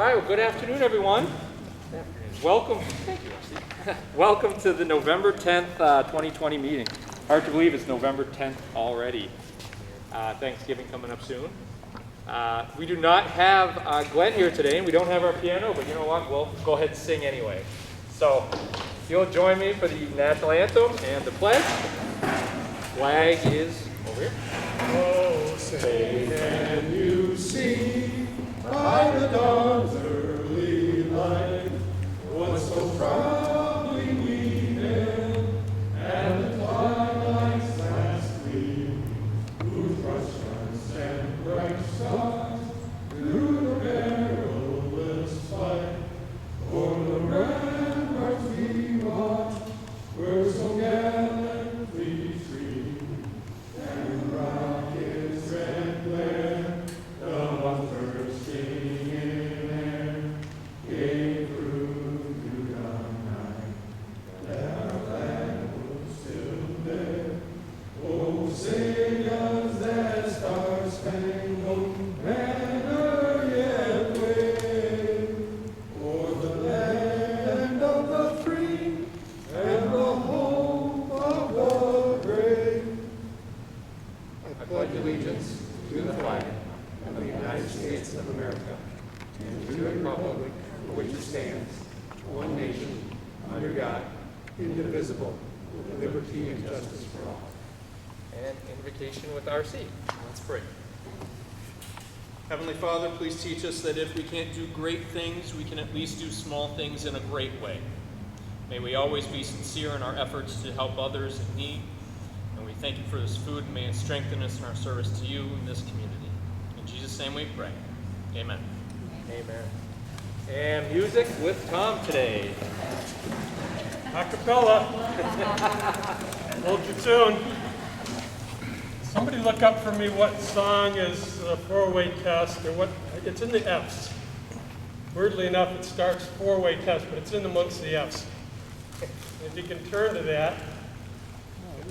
right, well, good afternoon, everyone. Welcome, thank you, Rusty. Welcome to the November 10th, 2020 meeting. Hard to believe it's November 10th already. Thanksgiving coming up soon. We do not have Glenn here today, and we don't have our piano, but you know what? We'll go ahead and sing anyway. So, if you'll join me for the national anthem and the pledge. Flag is over here. Oh, say can you see by the dawn's early light what so proudly we hailed, and the twilight's last gleam, whose rush runs and bright stars through the perilous fight, o'er the ramparts we watched, were so gallantly free, and the rocket's red glare, the bursting in air, gave proof to the night that our flag was still there. Oh, say does that star-spangled banner yet wave o'er the land of the free and the hope of the brave? I pledge allegiance to the flag of the United States of America and to the republic for which it stands, one nation, under God, indivisible, with liberty and justice for all. And invocation with RC. Let's pray. Heavenly Father, please teach us that if we can't do great things, we can at least do small things in a great way. May we always be sincere in our efforts to help others in need. And we thank you for this food, and may it strengthen us in our service to you in this community. In Jesus' name we pray. Amen. Amen. And music with Tom today. Acapella. Hold your tune. Somebody look up for me what song is a four-way test, or what, it's in the F's. Weirdly enough, it starts four-way test, but it's in amongst the F's. If you can turn to that,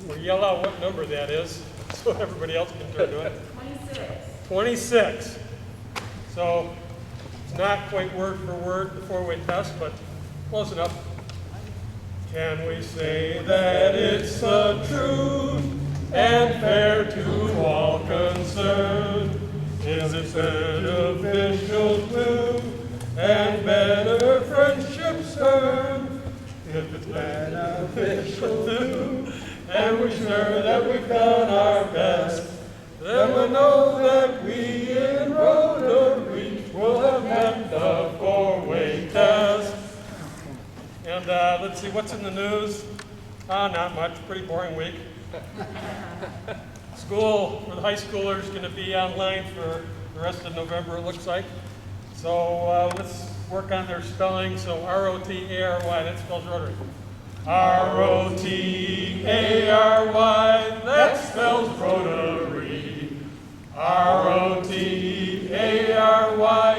or yell out what number that is, so everybody else can turn to it. 26. So, it's not quite word for word, the four-way test, but close enough. Can we say that it's a truth and fair to all concerned? Is it beneficial to and better friendships earn? If it's beneficial to, and we're sure that we've done our best, then we'll know that we in Rotary will have met the four-way test. And let's see, what's in the news? Not much, pretty boring week. School for the high schoolers is going to be online for the rest of November, it looks like. So let's work on their spelling. So R-O-T-A-R-Y, that spells Rotary. R-O-T-A-R-Y, that spells Rotary. R-O-T-A-R-Y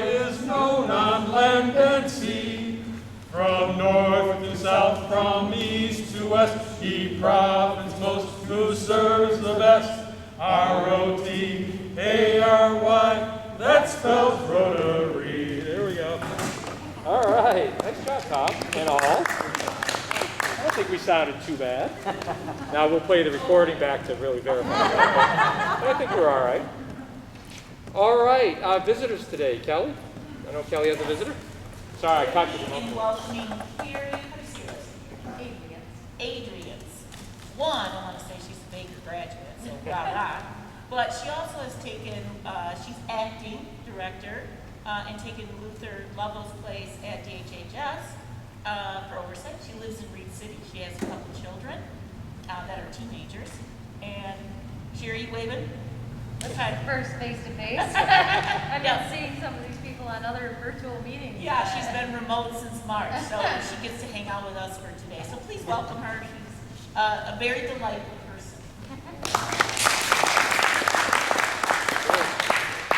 is known on land and sea. From north to south, from east to west, he profits most who serves the best. R-O-T-A-R-Y, that spells Rotary. There we go. All right, nice job, Tom, and all. I don't think we sounded too bad. Now we'll play the recording back to really verify that, but I think we're all right. All right, visitors today. Kelly? I know Kelly has a visitor. Sorry, I caught you. And welcoming Carrie, Adrians. One, I want to say she's a Baker graduate, so rah-rah. But she also has taken, she's acting director and taken Luther Lovell's place at DHHS for oversight. She lives in Reed City. She has a couple children that are teenagers. And Sherry, you waving? Let's try. First face-to-face. I've been seeing some of these people on other virtual meetings. Yeah, she's been remote since March, so she gets to hang out with us for today. So please welcome her. She's a very delightful person.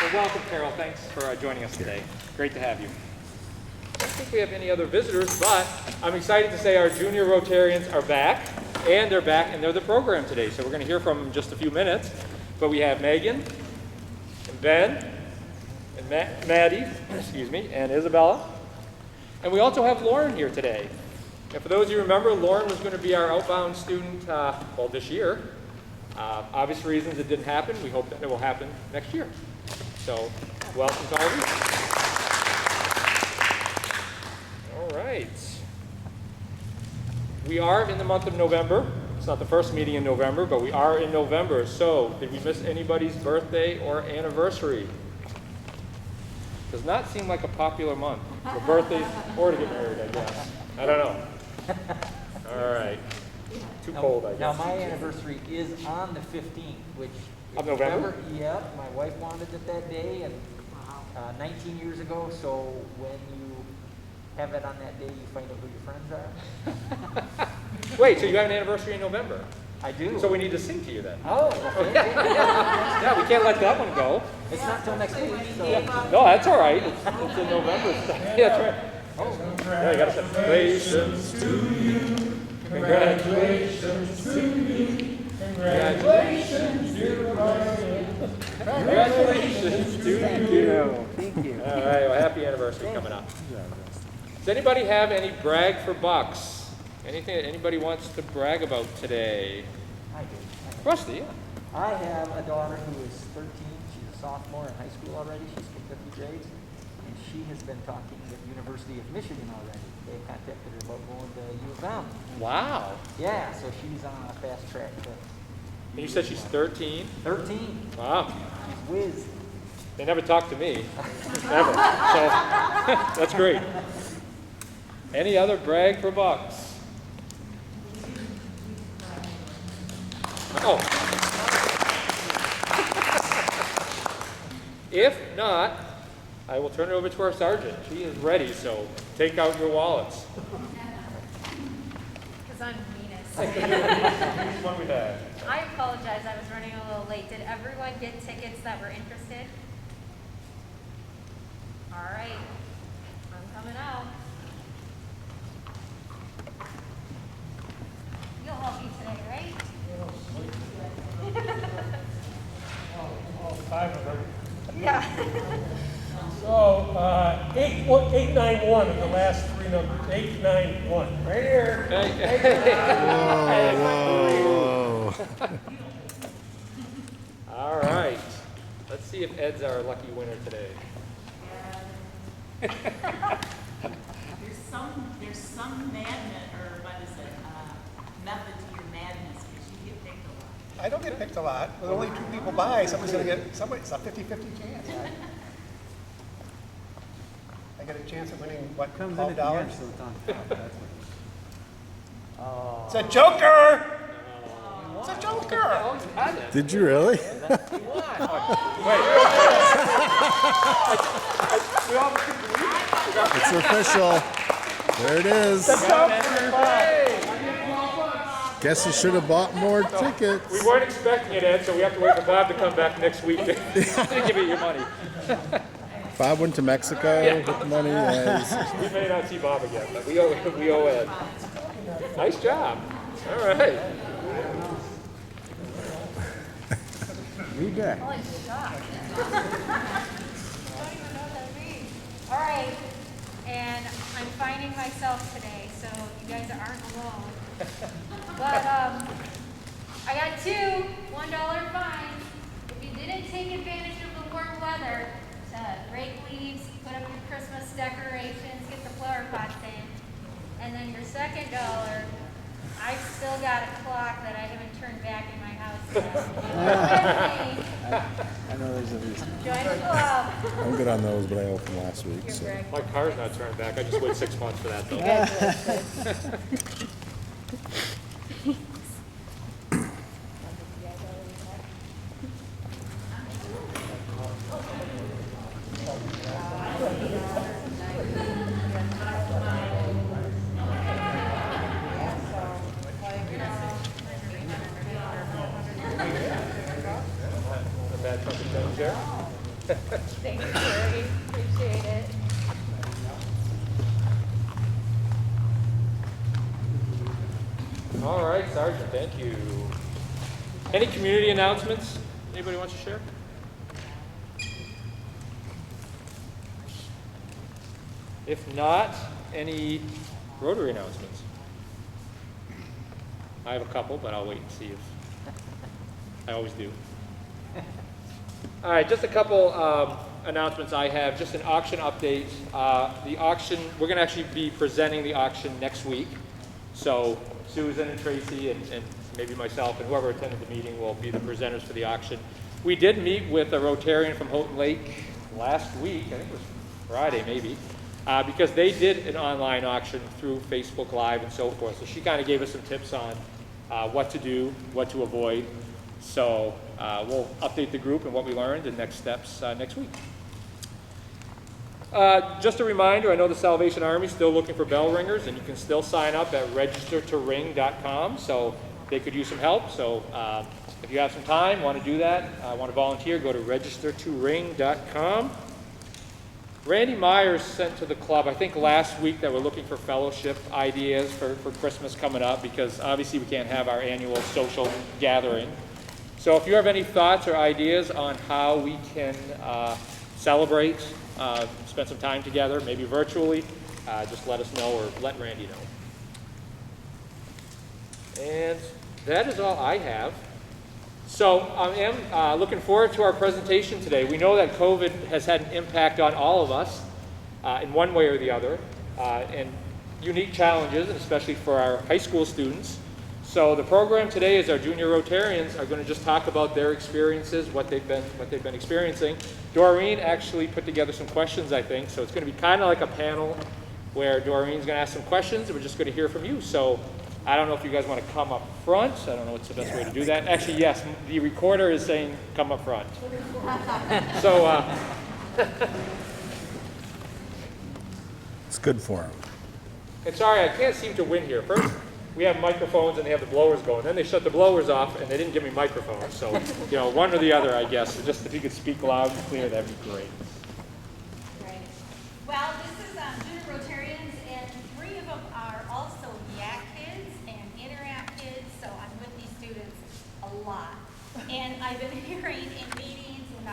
Well, welcome, Carol. Thanks for joining us today. Great to have you. I don't think we have any other visitors, but I'm excited to say our junior Rotarians are back, and they're the program today. So we're going to hear from them in just a few minutes. But we have Megan, and Ben, and and Maddie, excuse me, and Isabella. And we also have Lauren here today. And for those of you who remember, Lauren was going to be our outbound student, well, this year. Obvious reasons it didn't happen. We hope that it will happen next year. So, welcome to all of you. All right. We are in the month of November. It's not the first meeting in November, but we are in November. So, did we miss anybody's birthday or anniversary? Does not seem like a popular month for birthdays or to get married, I guess. I don't know. All right. Too cold, I guess. Now, my anniversary is on the 15th, which... if Of you November? remember, yep, my wife wanted it that day, and 19 years ago, so when you have it on that day, you find out who your friends are. Wait, so you have an anniversary in November? I do. So we need to sing to you then. Oh, okay. Yeah, we can't let that one go. It's not till next week, so... No, that's all right. It's in November. Yeah, that's right. Yeah, you got to say, congratulations to you. Congratulations to you. Congratulations, dear Brian. Congratulations to you. Thank you. All right, well, happy anniversary coming up. Does anybody have any brag for bucks? Anything that anybody wants to brag about today? I do. Rusty, yeah. I have a daughter who is 13. She's a sophomore in high school already. She's skipped a few grades. And she has been talking with University of Michigan already. They contacted her about going to U of M. Wow. Yeah, so she's on a fast track to And you said she's 13? 13. Wow. She's whiz. They never talked to me, ever. So that's great. Any other brag for bucks? Oh. If not, I will turn it over to our sergeant. She is ready, so take out your wallets. Because I'm meanest. Which one we have? I apologize, I was running a little late. Did everyone get tickets that were interested? All right, I'm coming out. You'll help me today, right? All five of them. Yeah. So, 891 are the last three numbers. 891. Right here. Whoa. All right. Let's see if Ed's our lucky winner today. There's some madness, or what is it, method to your madness, because you get picked a lot. I don't get picked a lot. With only 2 people buy, somebody's going to get, it's a 50-50 chance. I get a chance of winning, what, $12? It's a joker! It's a joker! Did you really? It's official. There it is. Guess you should have bought more tickets. We weren't expecting it, Ed, so we have to wait for Bob to come back next week to give you your money. Bob went to Mexico with the money. We may not see Bob again, but we owe Ed. Nice job. All right. We got. Holy shock. Don't even know what that means. All right, and I'm finding myself today, so you guys aren't alone. But I got 2 $1 fines. If you didn't take advantage of the warm weather to rake leaves, put up your Christmas decorations, get the flower pots in, and then your second $1, I've still got a clock that I haven't turned back in my house yet. I know there's a reason. Join the club. I'm good on those, but I owe from last week. So. My car's not turned back. I just wait 6 months for that, though. A bad trumpet sound, Jerry? Thank you, Jerry. Appreciate it. All right, Sergeant, thank you. Any community announcements anybody wants to share? If not, any Rotary announcements? I have a couple, but I'll wait and see if, I always do. All right, just a couple announcements I have, just an auction update. The auction, we're gonna actually be presenting the auction next week. So Susan and Tracy and maybe myself and whoever attended the meeting will be the presenters for the auction. We did meet with a Rotarian from Houghton Lake last week, I think it was Friday maybe, because they did an online auction through Facebook Live and so forth. So she kind of gave us some tips on what to do, what to avoid. So we'll update the group and what we learned and next steps next week. Just a reminder, I know the Salvation Army is still looking for bell ringers, and you can still sign up at registertoring.com, so they could use some help. So if you have some time, want to do that, want to volunteer, go to registertoring.com. Randy Myers sent to the club, I think last week, that we're looking for fellowship ideas for Christmas coming up, because obviously we can't have our annual social gathering. So if you have any thoughts or ideas on how we can celebrate, spend some time together, maybe virtually, just let us know or let Randy know. And that is all I have. So I am looking forward to our presentation today. We know that COVID has had an impact on all of us in one way or the other, and unique challenges, and especially for our high school students. So the program today is our junior Rotarians are going to just talk about their experiences, what they've been experiencing. Doreen actually put together some questions, I think, so it's going to be kind of like a panel where Doreen's going to ask some questions, and we're just going to hear from you. So I don't know if you guys want to come up front. I don't know what's the best way to do that. Actually, yes, the recorder is saying come up front. So It's good for him. and sorry, I can't seem to win here. First, we have microphones and they have the blowers going. Then they shut the blowers off and they didn't give me microphones. So, you know, one or the other, I guess. So just if you could speak loud and clear, that'd be great. Right. Well, this is Junior Rotarians, and 3 of them are also YAC kids and Interact kids, so I'm with these students a lot. And I've been hearing in meetings and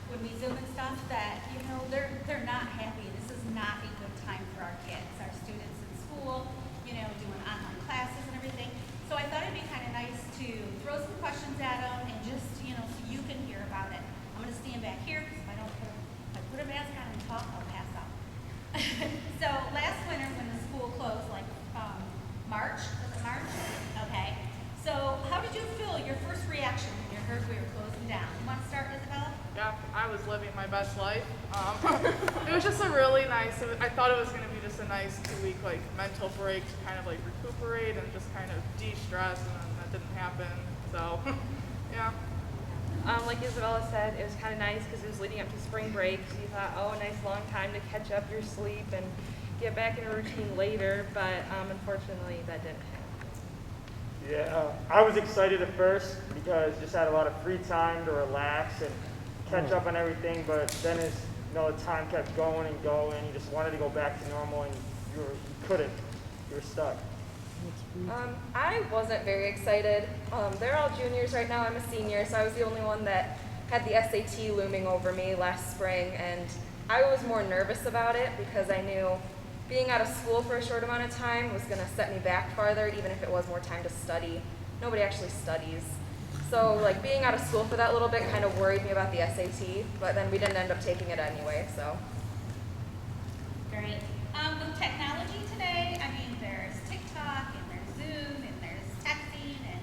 when we Zoom and stuff that, you know, they're not happy. This is not a good time for our kids, our students in school, you know, doing online classes and everything. So I thought it'd be kind of nice to throw some questions at them and just, you know, so you can hear about it. I'm going to stand back here because if I put a mask on and talk, I'll pass out. So last winter when the school closed, like March, was it March? Okay. So how did you feel, your first reaction when you heard we were closing down? You want to start, Isabella? Yeah, I was living my best life. It was just a really nice, I thought it was going to be just a nice 2-week like mental break to kind of like recuperate and just kind of de-stress, and then that didn't happen. So, yeah. Like Isabella said, it was kind of nice because it was leading up to spring break. So you thought, oh, a nice long time to catch up your sleep and get back in a routine later. But unfortunately, that didn't happen. Yeah, I was excited at first because just had a lot of free time to relax and catch up on everything. But then as you know, the time kept going and going, you just wanted to go back to normal, and you couldn't. You were stuck. I wasn't very excited. They're all juniors right now. I'm a senior, so I was the only one that had the SAT looming over me last spring, and I was more nervous about it because I knew being out of school for a short amount of time was going to set me back farther, even if it was more time to study. Nobody actually studies. So like being out of school for that little bit kind of worried me about the SAT, but then we didn't end up taking it anyway, so. Great. With technology today, I mean, there's TikTok and there's Zoom and there's texting and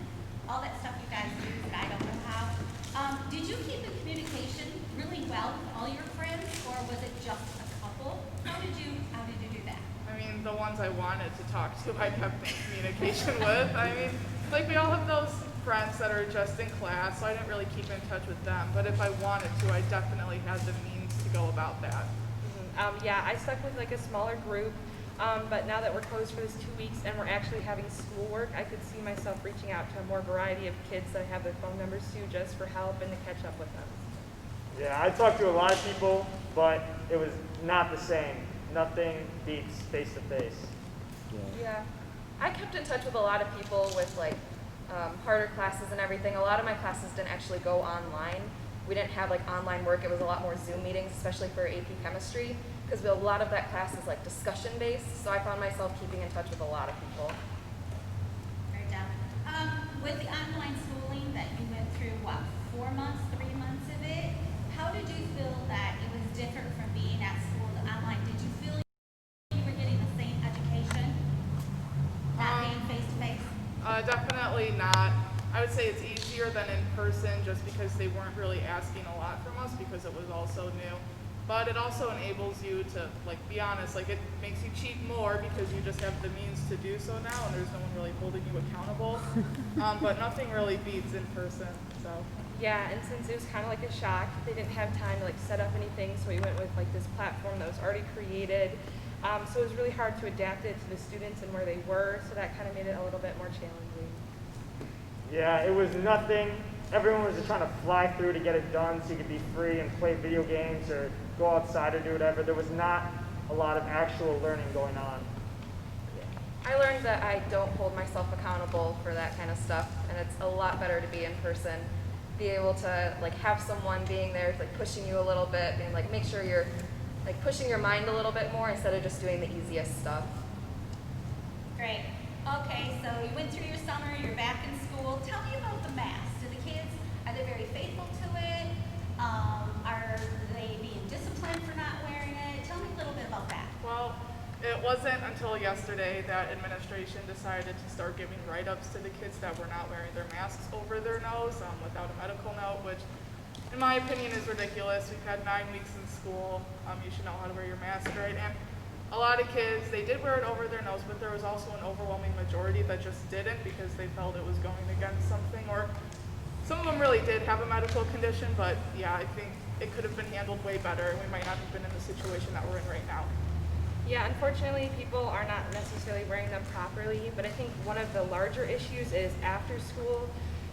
all that stuff you guys use that I don't know how. Did you keep in communication really well with all your friends, or was it just a couple? How did you do that? I mean, the ones I wanted to talk to, I kept in communication with. I mean, like we all have those friends that are just in class, so I didn't really keep in touch with them. But if I wanted to, I definitely had the means to go about that. Yeah, I stuck with like a smaller group, but now that we're closed for this 2 weeks and we're actually having schoolwork, I could see myself reaching out to a more variety of kids that have their phone numbers too, just for help and to catch up with them. Yeah, I talked to a lot of people, but it was not the same. Nothing beats face to face. Yeah, I kept in touch with a lot of people with like harder classes and everything. A lot of my classes didn't actually go online. We didn't have like online work. It was a lot more Zoom meetings, especially for AP chemistry, because a lot of that class is like discussion based, so I found myself keeping in touch with a lot of people. Great job. With the online schooling that you went through, what, 4 months, 3 months of it, how did you feel that it was different from being at school to online? Did you feel you were getting the same education, not being face to face? Definitely not. I would say it's easier than in person just because they weren't really asking a lot from us because it was all so new. But it also enables you to, like, be honest, like, it makes you cheat more because you just have the means to do so now and there's no one really holding you accountable. But nothing really beats in person, so. Yeah, and since it was kind of like a shock, they didn't have time to like set up anything, so we went with like this platform that was already created. So it was really hard to adapt it to the students and where they were, so that kind of made it a little bit more challenging. Yeah, it was nothing. Everyone was just trying to fly through to get it done so you could be free and play video games or go outside or do whatever. There was not a lot of actual learning going on. I learned that I don't hold myself accountable for that kind of stuff, and it's a lot better to be in person, be able to like have someone being there, like pushing you a little bit, being like make sure you're like pushing your mind a little bit more instead of just doing the easiest stuff. Great. Okay, so you went through your summer, you're back in school. Tell me about the mask. Do the kids, are they very faithful to it? Are they being disciplined for not wearing it? Tell me a little bit about that. Well, it wasn't until yesterday that administration decided to start giving write-ups to the kids that were not wearing their masks over their nose without a medical note, which in my opinion is ridiculous. We've had 9 weeks in school. You should know how to wear your mask, right? And a lot of kids, they did wear it over their nose, but there was also an overwhelming majority that just didn't because they felt it was going against something, or some of them really did have a medical condition, but yeah, I think it could have been handled way better and we might not have been in the situation that we're in right now. Yeah, unfortunately, people are not necessarily wearing them properly, but I think one of the larger issues is after school,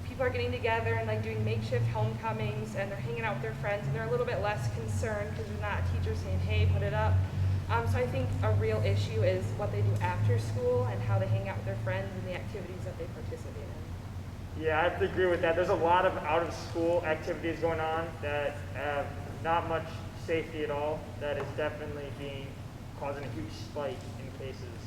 people are getting together and like doing makeshift homecomings and they're hanging out with their friends and they're a little bit less concerned because there's not a teacher saying, hey, put it up. So I think a real issue is what they do after school and how they hang out with their friends and the activities that they participate in. Yeah, I have to agree with that. There's a lot of out-of-school activities going on that have not much safety at all. That is definitely causing a huge spike in cases.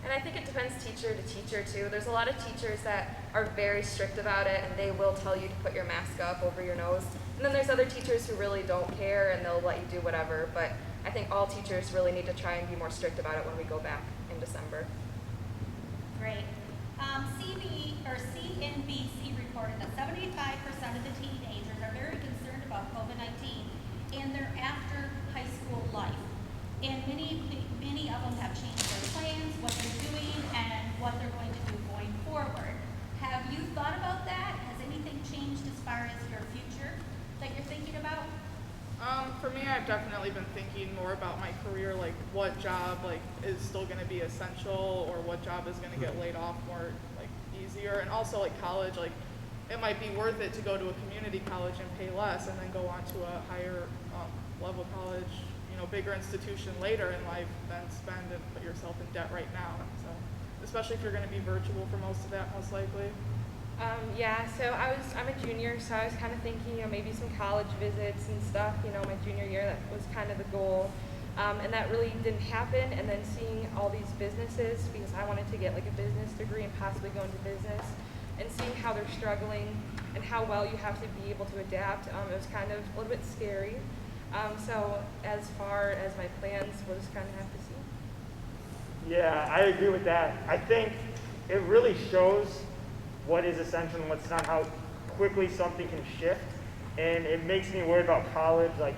And I think it depends teacher to teacher too. There's a lot of teachers that are very strict about it and they will tell you to put your mask up over your nose. And then there's other teachers who really don't care and they'll let you do whatever. But I think all teachers really need to try and be more strict about it when we go back in December. Great. CNBC reported that 75% of the teenagers are very concerned about COVID-19 and their after high school life. And many of them have changed their plans, what they're doing, and what they're going to do going forward. Have you thought about that? Has anything changed as far as your future that you're thinking about? For me, I've definitely been thinking more about my career, like what job like is still going to be essential or what job is going to get laid off more like easier. And also like college, like it might be worth it to go to a community college and pay less and then go on to a higher level college, bigger institution later in life than spend and put yourself in debt right now. So especially if you're going to be virtual for most of that, most likely. Yeah, so I'm a junior, so I was kind of thinking, maybe some college visits and stuff, my junior year, that was kind of the goal. And that really didn't happen, and then seeing all these businesses, because I wanted to get like a business degree and possibly go into business, and seeing how they're struggling and how well you have to be able to adapt, it was kind of a little bit scary. So as far as my plans, we'll just kind of have to see. Yeah, I agree with that. I think it really shows what is essential and what's not, how quickly something can shift. And it makes me worry about college. Like,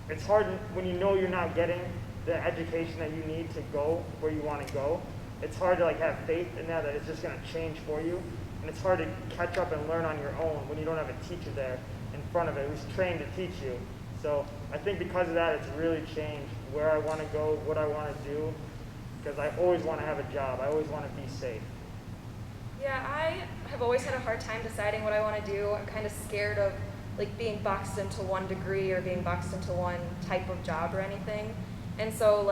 it's hard when you know you're not getting the education that you need to go where you want to go. It's hard to have faith in that it's just going to change for you. And it's hard to catch up and learn on your own when you don't have a teacher there in front of it who's trained to teach you. So I think because of that, it's really changed where I want to go, what I want to do, because I always want to have a job. I always want to be safe. Yeah, I have always had a hard time deciding what I want to do. I'm kind of scared of being boxed into one degree or being boxed into one type of job or anything. And so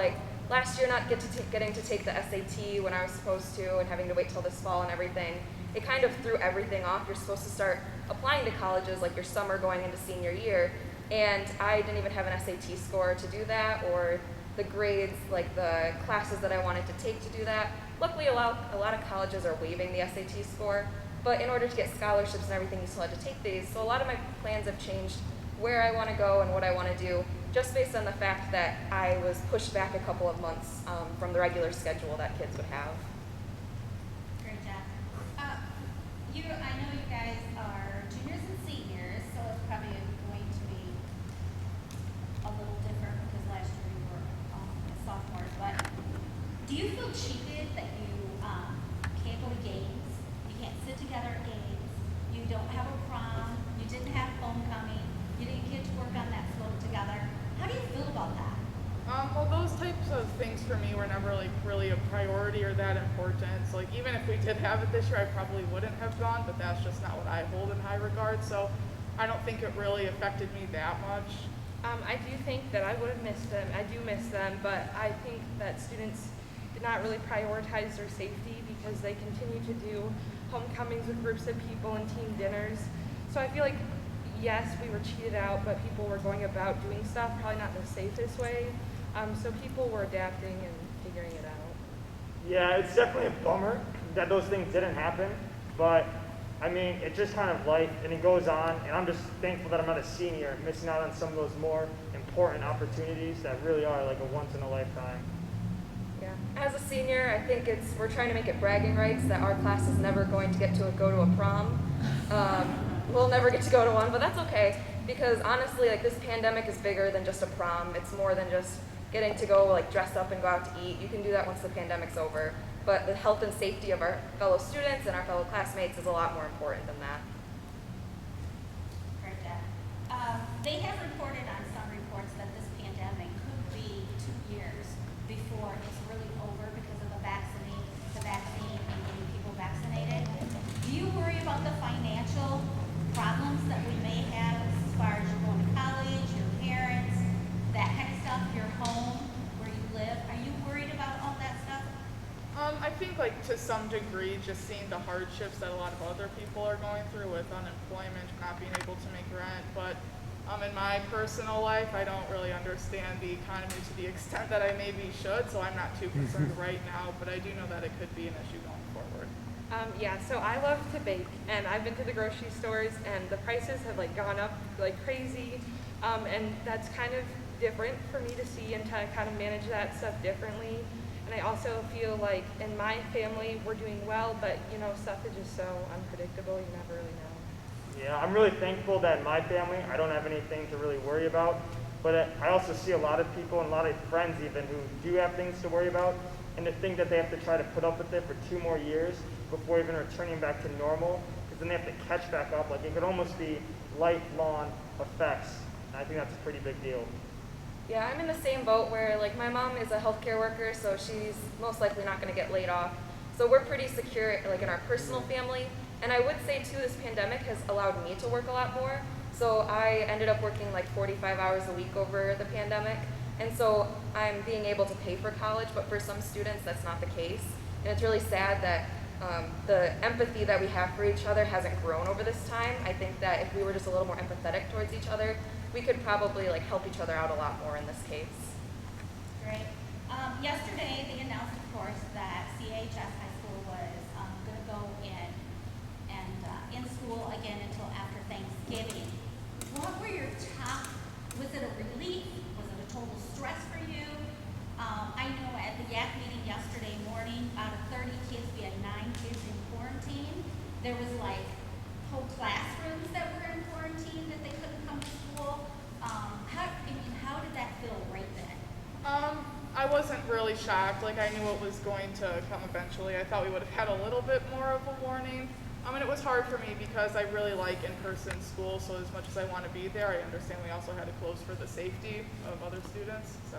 last year not getting to take the SAT when I was supposed to and having to wait till this fall and everything, it kind of threw everything off. You're supposed to start applying to colleges your summer going into senior year. and I didn't even have an SAT score to do that, or the grades, like the classes that I wanted to take to do that. Luckily, a lot of colleges are waiving the SAT score, but in order to get scholarships and everything, you still had to take these. So a lot of my plans have changed, where I want to go and what I want to do, just based on the fact that I was pushed back a couple of months from the regular schedule that kids would have. Great job. I know you guys are juniors and seniors, so it's probably going to be a little different because last year you were sophomores. But do you feel cheated that you can't go to games? You can't sit together at games. You don't have a prom. You didn't have homecoming. You didn't get to work on that float together. How do you feel about that? Well, those types of things for me were never like really a priority or that important. So like even if we did have it this year, I probably wouldn't have gone, but that's just not what I hold in high regard. So I don't think it really affected me that much. I do think that I would have missed them. I do miss them, but I think that students did not really prioritize their safety because they continue to do homecomings with groups of people and team dinners. So I feel like, yes, we were cheated out, but people were going about doing stuff probably not in the safest way. So people were adapting and figuring it out. Yeah, it's definitely a bummer that those things didn't happen, but I mean, it's just kind of life, and it goes on, and I'm just thankful that I'm not a senior, missing out on some of those more important opportunities that really are like a once-in-a-lifetime. Yeah. As a senior, I think we're trying to make it bragging rights that our class is never going to go to a prom. We'll never get to go to one, but that's okay, because honestly, like, this pandemic is bigger than just a prom. It's more than just getting to go like dress up and go out to eat. You can do that once the pandemic's over. But the health and safety of our fellow students and our fellow classmates is a lot more important than that. Great job. They have reported on some reports that this pandemic could be 2 years before it's really over because of the vaccine and getting people vaccinated. Do you worry about the financial problems that we may have as far as you're going to college, your parents, that kind of stuff, your home, where you live? Are you worried about all that stuff? I think like to some degree, just seeing the hardships that a lot of other people are going through with unemployment, not being able to make rent. But in my personal life, I don't really understand the economy to the extent that I maybe should, so I'm not too concerned right now, but I do know that it could be an issue going forward. Yeah, so I love to bake, and I've been to the grocery stores, and the prices have like gone up like crazy, and that's kind of different for me to see and to kind of manage that stuff differently. And I also feel like in my family we're doing well, but you know, stuff is just so unpredictable, you never really know. Yeah, I'm really thankful that in my family I don't have anything to really worry about, but I also see a lot of people and a lot of friends even who do have things to worry about, and to think that they have to try to put up with it for 2 more years before even returning back to normal, because then they have to catch back up. Like, it could almost be lifelong effects, and I think that's a pretty big deal. Yeah, I'm in the same boat where like my mom is a healthcare worker, so she's most likely not going to get laid off. So we're pretty secure like in our personal family. And I would say too, this pandemic has allowed me to work a lot more. So I ended up working like 45 hours a week over the pandemic. And so I'm being able to pay for college, but for some students that's not the case. And it's really sad that the empathy that we have for each other hasn't grown over this time. I think that if we were just a little more empathetic towards each other, we could probably like help each other out a lot more in this case. Great. Yesterday, they announced, of course, that CHS High School was going to go in school again until after Thanksgiving. What were your top? Was it a relief? Was it a total stress for you? I know at the YAC meeting yesterday morning, out of 30 kids, we had 9 kids in quarantine. There was like whole classrooms that were in quarantine that they couldn't come to school. How did that feel right then? I wasn't really shocked. Like, I knew it was going to come eventually. I thought we would have had a little bit more of a warning. And it was hard for me because I really like in-person school, so as much as I want to be there, I understand we also had to close for the safety of other students. So.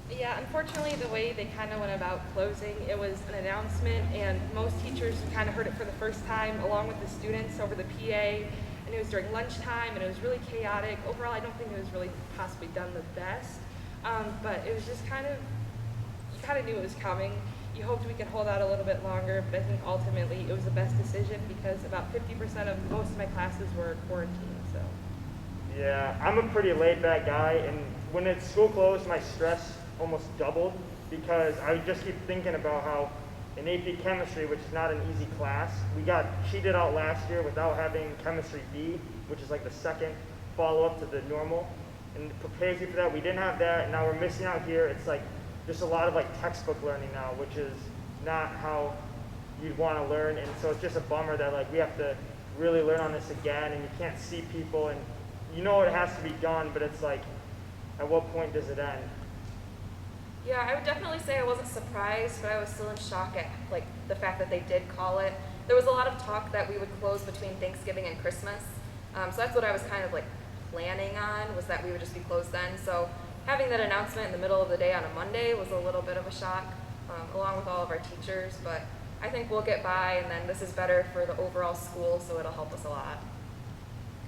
Yeah, unfortunately, the way they kind of went about closing, it was an announcement, and most teachers kind of heard it for the first time, along with the students over the PA, and it was during lunchtime, and it was really chaotic. Overall, I don't think it was really possibly done the best, but it was just you kind of knew it was coming. You hoped we could hold out a little bit longer, but I think ultimately it was the best decision because about 50% of most of my classes were quarantined, so. Yeah, I'm a pretty laid back guy, and when it's school closed, my stress almost doubled because I just keep thinking about how in AP chemistry, which is not an easy class, we got cheated out last year without having chemistry B, which is like the second follow-up to the normal, and prepares you for that. We didn't have that, and now we're missing out here. It's like just a lot of like textbook learning now, which is not how you'd want to learn, and so it's just a bummer that like we have to really learn on this again, and you can't see people, and you know it has to be done, but it's like, at what point does it end? Yeah, I would definitely say I wasn't surprised, but I was still in shock at like the fact that they did call it. There was a lot of talk that we would close between Thanksgiving and Christmas, so that's what I was kind of like planning on, was that we would just be closed then. So having that announcement in the middle of the day on a Monday was a little bit of a shock, along with all of our teachers, but I think we'll get by, and then this is better for the overall school, so it'll help us a lot.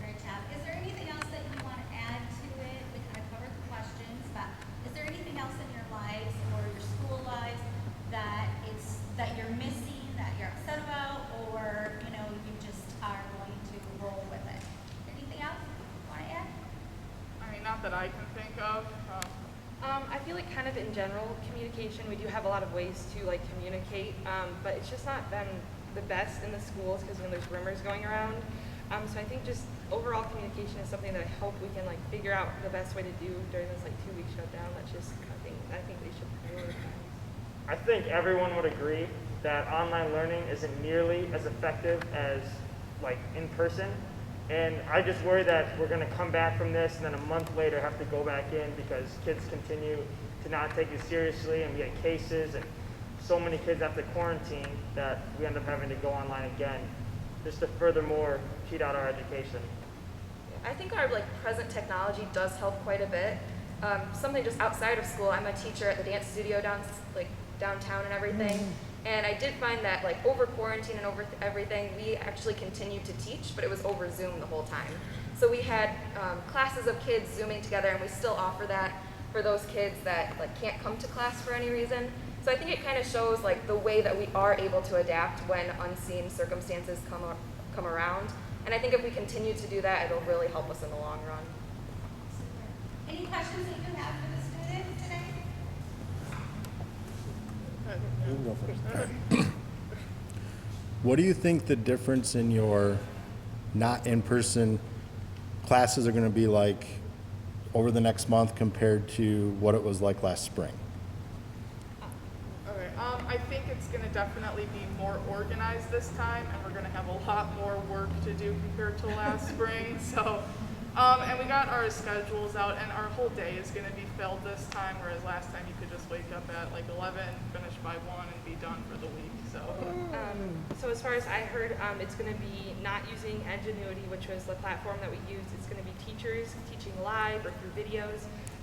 Great job. Is there anything else that you want to add to it? We kind of covered the questions, but is there anything else in your lives or your school lives that you're missing, that you're upset about, or you just are going to roll with it? Anything else you want to add? I mean, not that I can think of. I feel like kind of in general communication, we do have a lot of ways to like communicate, but it's just not been the best in the schools because there's rumors going around. So I think just overall communication is something that I hope we can like figure out the best way to do during this like 2-week shutdown. That's just something I think we should prioritize. I think everyone would agree that online learning isn't nearly as effective as like in person. And I just worry that we're going to come back from this and then a month later have to go back in because kids continue to not take it seriously, and we get cases, and so many kids have to quarantine that we end up having to go online again just to furthermore cheat out our education. I think our like present technology does help quite a bit. Something just outside of school, I'm a teacher at the dance studio downtown and everything. And I did find that like over quarantine and over everything, we actually continued to teach, but it was over Zoom the whole time. So we had classes of kids Zooming together, and we still offer that for those kids that like can't come to class for any reason. So I think it kind of shows like the way that we are able to adapt when unseen circumstances come around. And I think if we continue to do that, it'll really help us in the long run. Any questions that you have for the students today? You can go first. What do you think the difference in your not in-person classes are going to be like over the next month compared to what it was like last spring? Okay, I think it's going to definitely be more organized this time, and we're going to have a lot more work to do compared to last spring. So, and we got our schedules out, and our whole day is going to be filled this time, whereas last time you could just wake up at like 11, finish by 1, and be done for the week. So as far as I heard, it's going to be not using Edgenuity, which was the platform that we used. It's going to be teachers teaching live or through videos.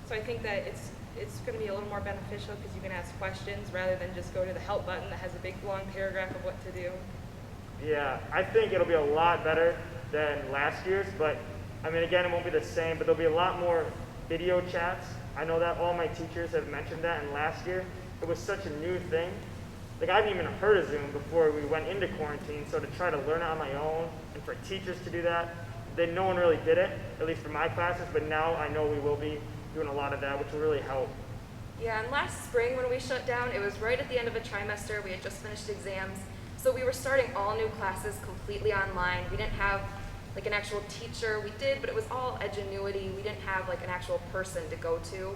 So I think that it's going to be a little more beneficial because you can ask questions rather than just go to the help button that has a big long paragraph of what to do. Yeah, I think it'll be a lot better than last year's, but I mean, again, it won't be the same, but there'll be a lot more video chats. I know that all my teachers have mentioned that, and last year it was such a new thing. Like, I hadn't even heard of Zoom before we went into quarantine, so to try to learn it on my own and for teachers to do that, then no one really did it, at least for my classes, but now I know we will be doing a lot of that, which will really help. Yeah, and last spring when we shut down, it was right at the end of a trimester. We had just finished exams, so we were starting all new classes completely online. We didn't have like an actual teacher. We did, but it was all Edgenuity. We didn't have like an actual person to go to.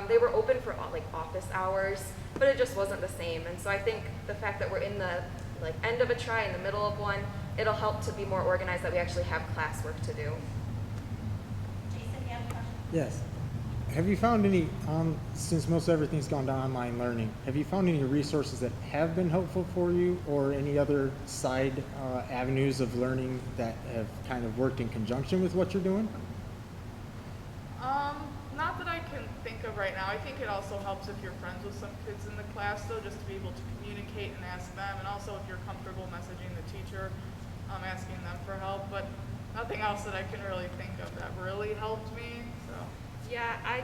They were open for like office hours, but it just wasn't the same. And so I think the fact that we're in the like end of a try, in the middle of one, it'll help to be more organized, that we actually have classwork to do. Jason, you have a question? Yes. Have you found any, since most everything's gone to online learning, have you found any resources that have been helpful for you, or any other side avenues of learning that have kind of worked in conjunction with what you're doing? Not that I can think of right now. I think it also helps if you're friends with some kids in the class, though, just to be able to communicate and ask them, and also if you're comfortable messaging the teacher, asking them for help, but nothing else that I can really think of that really helped me, so. Yeah, I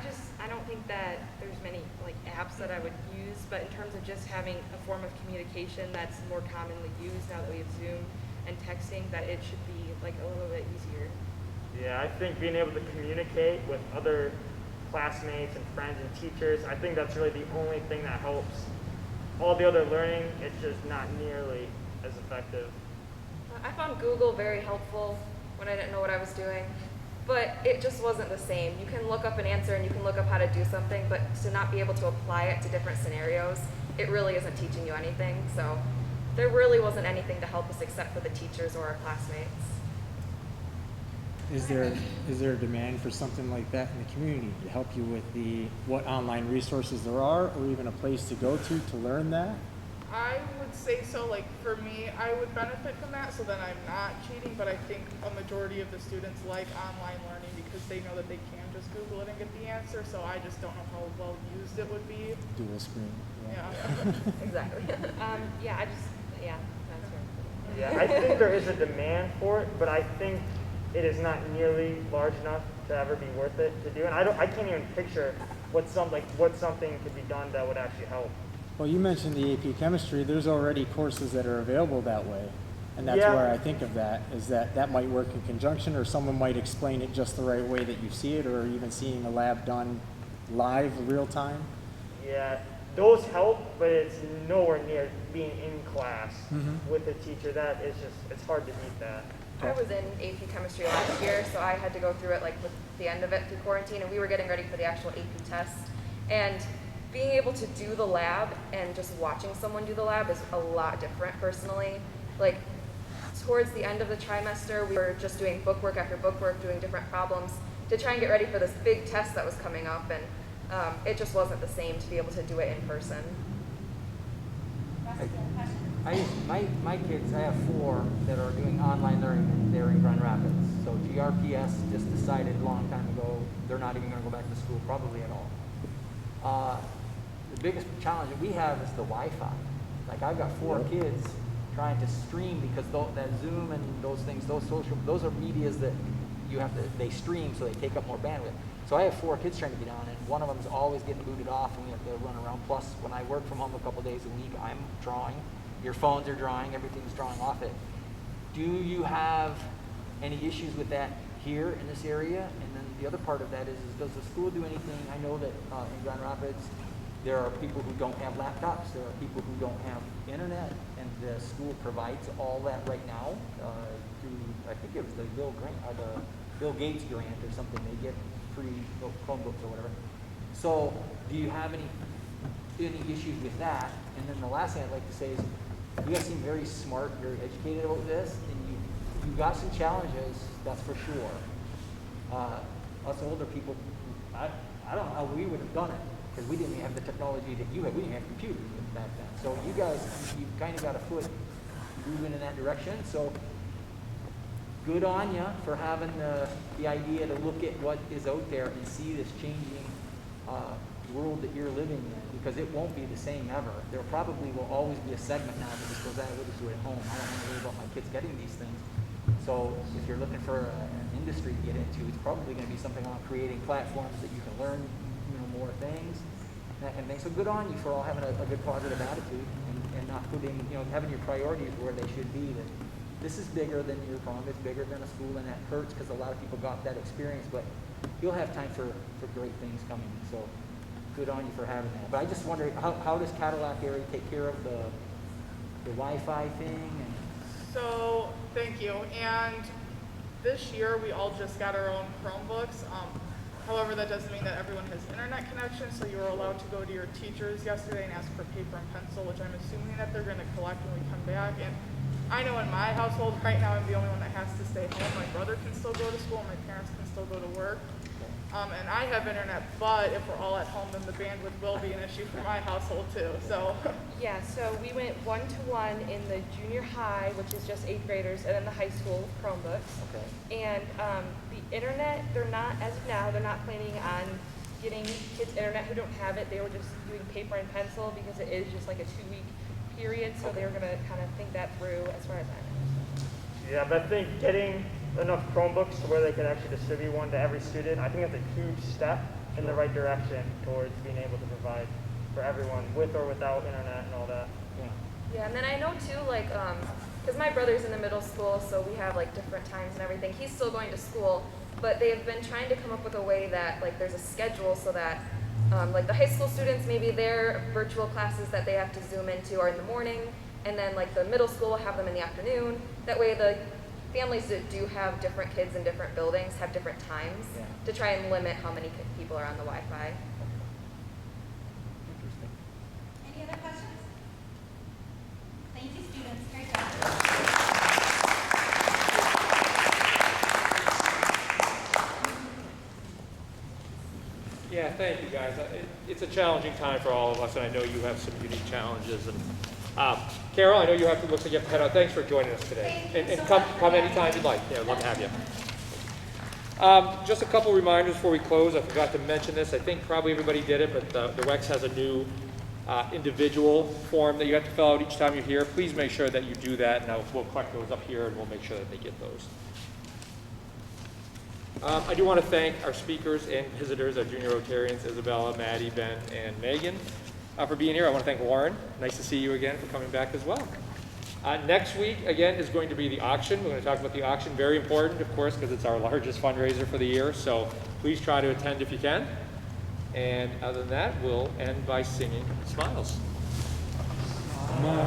don't think that there's many like apps that I would use, but in terms of just having a form of communication that's more commonly used now that we have Zoom and texting, that it should be like a little bit easier. Yeah, I think being able to communicate with other classmates and friends and teachers, I think that's really the only thing that helps. All the other learning, it's just not nearly as effective. I found Google very helpful when I didn't know what I was doing, but it just wasn't the same. You can look up an answer and you can look up how to do something, but to not be able to apply it to different scenarios, it really isn't teaching you anything. So there really wasn't anything to help us except for the teachers or our classmates. Is there a demand for something like that in the community to help you with what online resources there are, or even a place to go to learn that? I would say so. Like for me, I would benefit from that, so then I'm not cheating. But I think a majority of the students like online learning because they know that they can just Google it and get the answer. So I just don't know how well used it would be. Dual screen. Yeah. Exactly. Yeah, that's right. Yeah, I think there is a demand for it, but I think it is not nearly large enough to ever be worth it to do. And I can't even picture what something could be done that would actually help. Well, you mentioned the AP Chemistry. There's already courses that are available that way. And that's Yeah. where I think of that, is that might work in conjunction, or someone might explain it just the right way that you see it, or even seeing a lab done live, real time. Yeah, those help, but it's nowhere near being in class with a teacher. That is just, it's hard to beat that. I was in AP Chemistry last year, so I had to go through it like with the end of it through quarantine, and we were getting ready for the actual AP tests. And being able to do the lab and just watching someone do the lab is a lot different personally. Like towards the end of the trimester, we were just doing bookwork after bookwork, doing different problems to try and get ready for this big test that was coming up, and it just wasn't the same to be able to do it in person. My kids, I have 4 that are doing online learning there in Grand Rapids. So GRPS just decided a long time ago they're not even going to go back to school, probably at all. The biggest challenge that we have is the Wi-Fi. Like I've got 4 kids trying to stream because that Zoom and those things, those are medias that they stream, so they take up more bandwidth. So I have 4 kids trying to get on, and one of them is always getting booted off, and we have to run around. Plus, when I work from home a couple days a week, I'm drawing. Your phones are drawing, everything's drawing off it. Do you have any issues with that here in this area? And then the other part of that is does the school do anything? I know that in Grand Rapids, there are people who don't have laptops, there are people who don't have internet, and the school provides all that right now through, I think it was the Bill Gates grant or something. They get free Chromebooks or whatever. So do you have any issues with that? And then the last thing I'd like to say is you guys seem very smart, very educated about this, and you've got some challenges, that's for sure. Us older people, I don't know how we would have done it, because we didn't even have the technology that you had. We didn't have computers back then. So you guys, you've kind of got a foot moving in that direction. So good on you for having the idea to look at what is out there and see this changing world that you're living in, because it won't be the same ever. There probably will always be a segment now that just goes, we'll just do it at home. I don't want to worry about my kids getting these things. So if you're looking for an industry to get into, it's probably going to be something on creating platforms that you can learn, more things, that kind of thing. So good on you for all having a good positive attitude and not putting, having your priorities where they should be. That this is bigger than your prom, it's bigger than a school, and that hurts because a lot of people got that experience, but you'll have time for great things coming. So good on you for having that. But I just wonder, how does Cadillac area take care of the Wi-Fi thing? And So, thank you. And this year, we all just got our own Chromebooks. However, that doesn't mean that everyone has internet connection, so you were allowed to go to your teachers yesterday and ask for paper and pencil, which I'm assuming that they're going to collect when we come back. And I know in my household right now, I'm the only one that has to stay home. My brother can still go to school, and my parents can still go to work. And I have internet, but if we're all at home, then the bandwidth will be an issue for my household too. So Yeah, so we went 1-to-1 in the junior high, which is just 8th graders, and then the high school with Chromebooks. okay. And the internet, they're not, as of now, they're not planning on getting kids internet who don't have it. They were just doing paper and pencil because it is just like a 2-week period, so they were going to kind of think that through as far as I know. Yeah, but I think getting enough Chromebooks to where they can actually distribute one to every student, I think that's a huge step in the right direction towards being able to provide for everyone with or without internet and all that. Yeah, and then I know too, like because my brother's in the middle school, so we have like different times and everything. He's still going to school, but they have been trying to come up with a way that like there's a schedule so that like the high school students, maybe their virtual classes that they have to Zoom into are in the morning, and then like the middle school will have them in the afternoon. That way the families that do have different kids in different buildings have different times to try and limit how many people are on the Wi-Fi. Any other questions? Thank you, students. Great job. Yeah, thank you, guys. It's a challenging time for all of us, and I know you have some unique challenges. And Carol, I know you have to. Looks like you have to head out. Thanks for joining us today. And come anytime you'd like. Yeah, I'd love to have you. Just a couple reminders before we close. I forgot to mention this. I think probably everybody did it, but the WEX has a new individual form that you have to fill out each time you're here. Please make sure that you do that. Now we'll collect those up here, and we'll make sure that they get those. I do want to thank our speakers and visitors, our junior Rotarians, Isabella, Maddie, Ben, and Megan, for being here. I want to thank Lauren. Nice to see you again for coming back as well. Next week, again, is going to be the auction. We're going to talk about the auction. Very important, of course, because it's our largest fundraiser for the year. So please try to attend if you can. And other than that, we'll end by singing Smiles. Smile.